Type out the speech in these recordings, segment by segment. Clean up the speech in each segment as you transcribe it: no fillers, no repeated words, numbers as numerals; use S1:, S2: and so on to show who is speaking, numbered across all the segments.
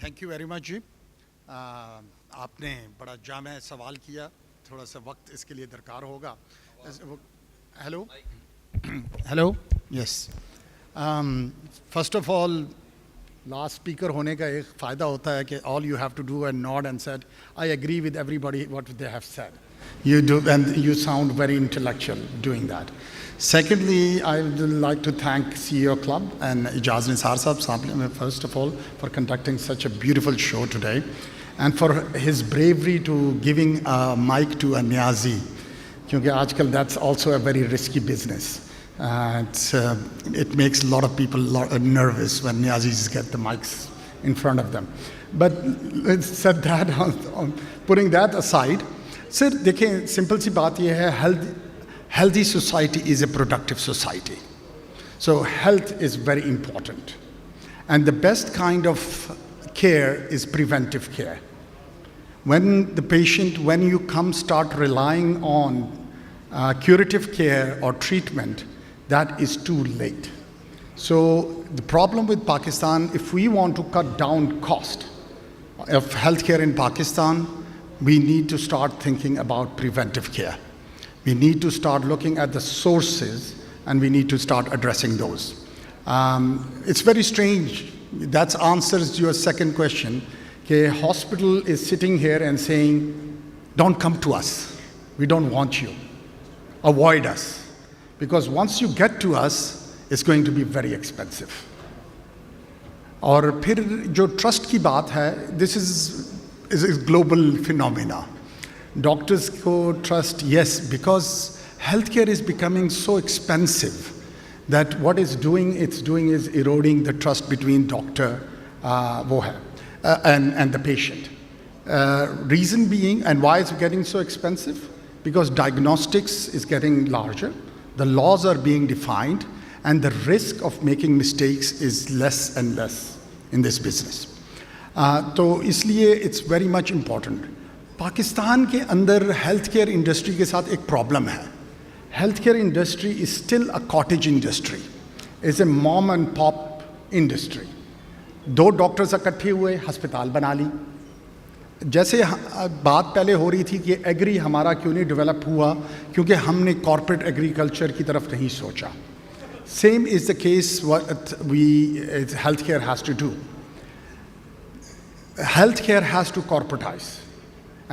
S1: Thank you very much जी। आपने बड़ा जामे सवाल किया, थोड़ा सा वक्त इसके लिए दरकार होगा। Hello hello, yes. First of all, last speaker होने का एक फ़ायदा होता है कि all you have to do and nod and said I agree with everybody what they have said. You do, and you sound very intellectual doing that. Secondly, I would like to thank CEO Club and Ijaz Nisar Sahab, first of all, for conducting such a beautiful show today, and for his bravery to giving a mic to a Niazi, because aajkal that's also a very risky business. It makes a lot of people nervous when Niazis get the mics in front of them. But let's set that putting that aside. Sir देखें, simple सी बात यह है, healthy society is a productive society. So health is very important. And the best kind of care is preventive care. When you start relying on curative care or treatment, that is too late. So the problem with Pakistan, if we want to cut down cost of healthcare in Pakistan, we need to start thinking about preventive care. We need to start looking at the sources and we need to start addressing those. It's very strange. That answers your second question. Okay, hospital is sitting here and saying, don't come to us. We don't want you. Avoid us. Because once you get to us, it's going to be very expensive. और फिर जो trust की बात है, this is a global phenomena. Doctors को trust, yes, because healthcare is becoming so expensive that what it's doing is eroding the trust between doctor and the patient. Reason being, and why it's getting so expensive? Because diagnostics is getting larger, the laws are being defined, and the risk of making mistakes is less and less in this business. तो इसलिए it's very much important. Pakistan के अंदर health care industry के साथ एक problem है. Health care industry is still a cottage industry, is a mom and pop industry. दो doctors इकट्ठे हुए, अस्पताल बना ली. जैसे बात पहले हो रही थी कि एग्री हमारा क्यों नहीं डेवलप हुआ, क्योंकि हमने कॉर्पोरेट एग्रीकल्चर की तरफ नहीं सोचा. Same is the case what health care has to do. Healthcare has to corporatize,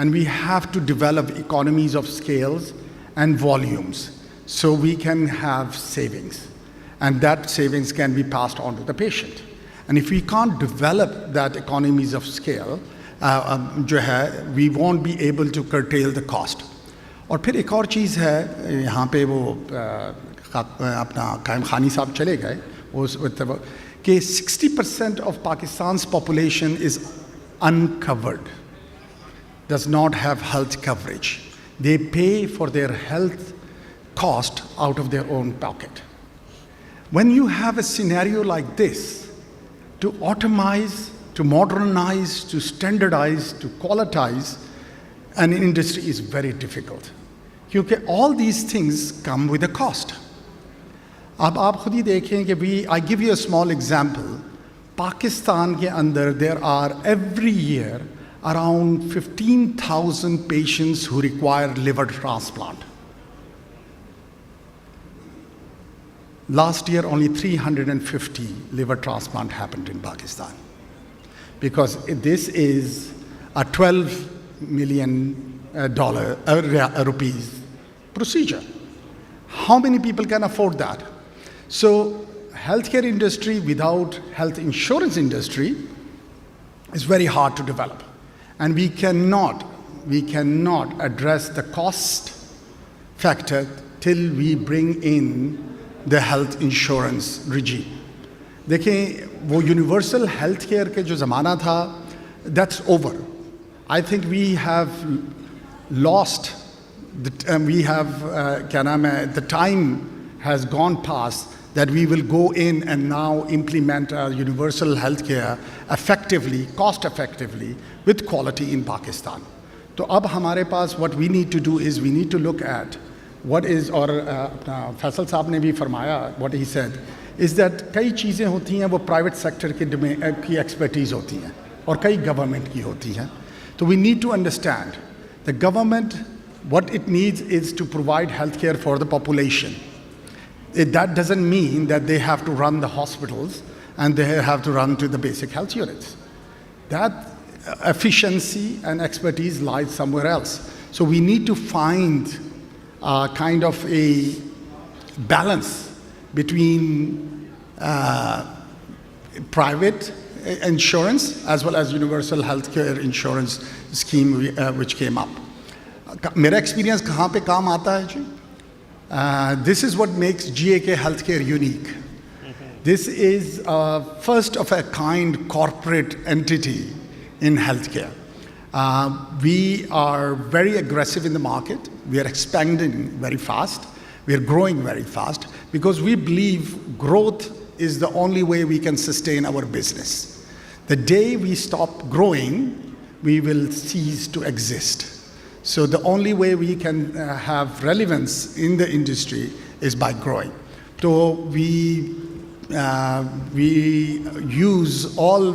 S1: and we have to develop economies of scales and volumes so we can have savings, and that savings can be passed on to the patient. And if we can't develop that economies of scale, we won't be able to curtail the cost. और फिर एक और चीज़ है, यहाँ पे वो अपना कायम खानी साहब चले गए, कि 60% of Pakistan's population is uncovered, does not have health coverage. They pay for their health cost out of their own pocket. When you have a scenario like this, to automize, to modernize, to standardize, to qualitize an industry is very difficult. Because all these things come with a cost. अब आप खुद ही देखें कि I give you a small example. Pakistan के अंदर there are every year around 15,000 patients who require liver transplant. Last year only 350 liver transplant happened in Pakistan, because this is a $12 million rupees procedure. How many people can afford that? So healthcare industry without health insurance industry is very hard to develop, and we cannot address the cost factor till we bring in the health insurance regime. देखें, वो universal healthcare के जो ज़माना था, that's over. I think we have lost the time has gone past that we will go in and now implement universal healthcare effectively, cost effectively, with quality in Pakistan. तो अब हमारे पास what we need to do is we need to look at what is, और फैसल साहब ने भी फरमाया, what he said is that कई चीज़ें होती हैं वो प्राइवेट सेक्टर की एक्सपर्टीज़ होती हैं. और कई गवर्नमेंट की होती हैं. तो we need to understand the government what it needs is to provide health care for the population. That doesn't mean that they have to run the hospitals and they have to run to the basic health units. That efficiency and expertise lies somewhere else. So we need to find kind of a balance between private insurance as well as universal health care insurance scheme which came up. मेरा experience कहाँ पे काम आता है जी? This is what makes GAK Healthcare unique. This is a first of a kind corporate entity in healthcare. We are very aggressive in the market. We are expanding very fast. We are growing very fast because we believe growth is the only way we can sustain our business. The day we stop growing, we will cease to exist. So the only way we can have relevance in the industry is by growing. So we use all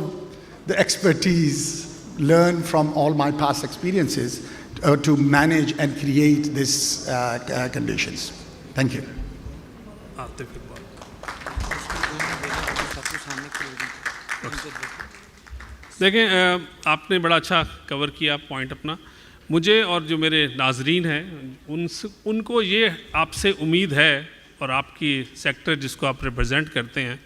S1: the expertise learned from all my past experiences to manage and create these conditions. Thank you.
S2: देखें, आपने बड़ा अच्छा cover किया point अपना. मुझे और जो मेरे नाजरीन हैं उनको ये आपसे उम्मीद है और आपकी सेक्टर जिसको आप रिप्रेजेंट करते हैं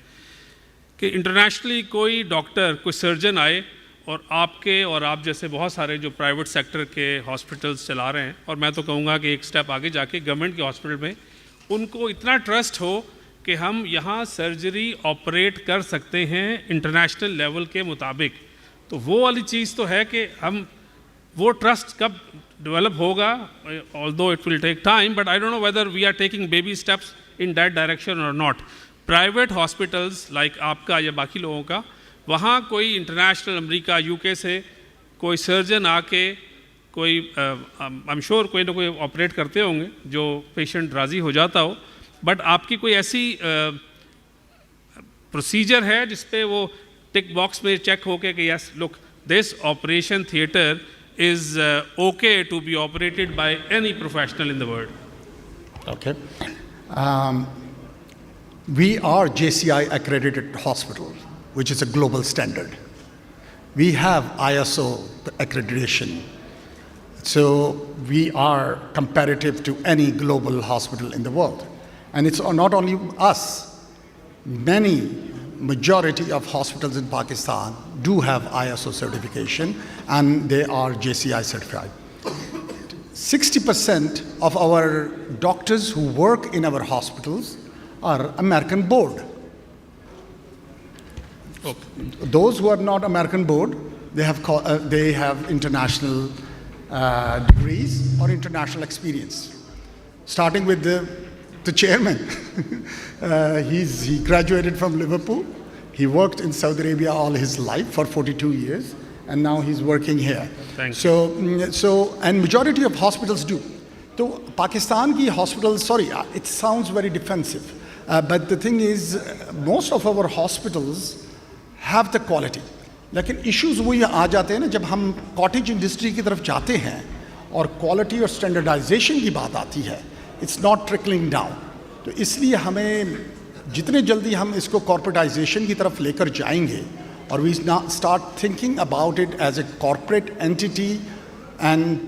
S2: कि इंटरनेशनली कोई डॉक्टर कोई सर्जन आए और आपके और आप जैसे बहुत सारे जो प्राइवेट सेक्टर के हॉस्पिटल्स चला रहे हैं, और मैं तो कहूँगा कि एक स्टेप आगे जाके गवर्नमेंट के हॉस्पिटल में उनको इतना ट्रस्ट हो कि हम यहाँ सर्जरी ऑपरेट कर सकते हैं इंटरनेशनल लेवल के मुताबिक. तो वो वाली चीज़ तो है कि हम वो ट्रस्ट कब डेवलप होगा, although it will take time, but I don't know whether we are taking baby steps in that direction or not. Private hospitals like आपका या बाकी लोगों का, वहाँ कोई इंटरनेशनल अमेरिका यूके से कोई सर्जन आके कोई आई एम श्योर कोई ना कोई ऑपरेट करते होंगे जो पेशेंट राज़ी हो जाता हो, बट आपकी कोई ऐसी प्रोसीजर है जिसपे वो टिक बॉक्स में चेक हो के कि yes look this operation theatre is okay to be operated by any professional in the world?
S1: Okay. We are JCI accredited hospital, which is a global standard. We have ISO accreditation. So we are comparative to any global hospital in the world. And it's not only us. Majority of hospitals in Pakistan do have ISO certification and they are JCI certified. 60% of our doctors who work in our hospitals are American board. Okay. Those who are not American board, they have international degrees or international experience. Starting with the chairman. He graduated from Liverpool. He worked in Saudi Arabia all his life for 42 years, and now he's working here.
S2: Thanks.
S1: So and majority of hospitals do. So Pakistan ki hospitals, sorry, it sounds very defensive, but the thing is, most of our hospitals have the quality. लेकिन issues वो ये आ जाते हैं ना जब हम cottage industry की तरफ जाते हैं और quality और standardization की बात आती है. It's not trickling down. तो इसलिए हमें जितने जल्दी हम इसको कॉर्पोरेटाइजेशन की तरफ लेकर जाएंगे और we start thinking about it as a corporate entity and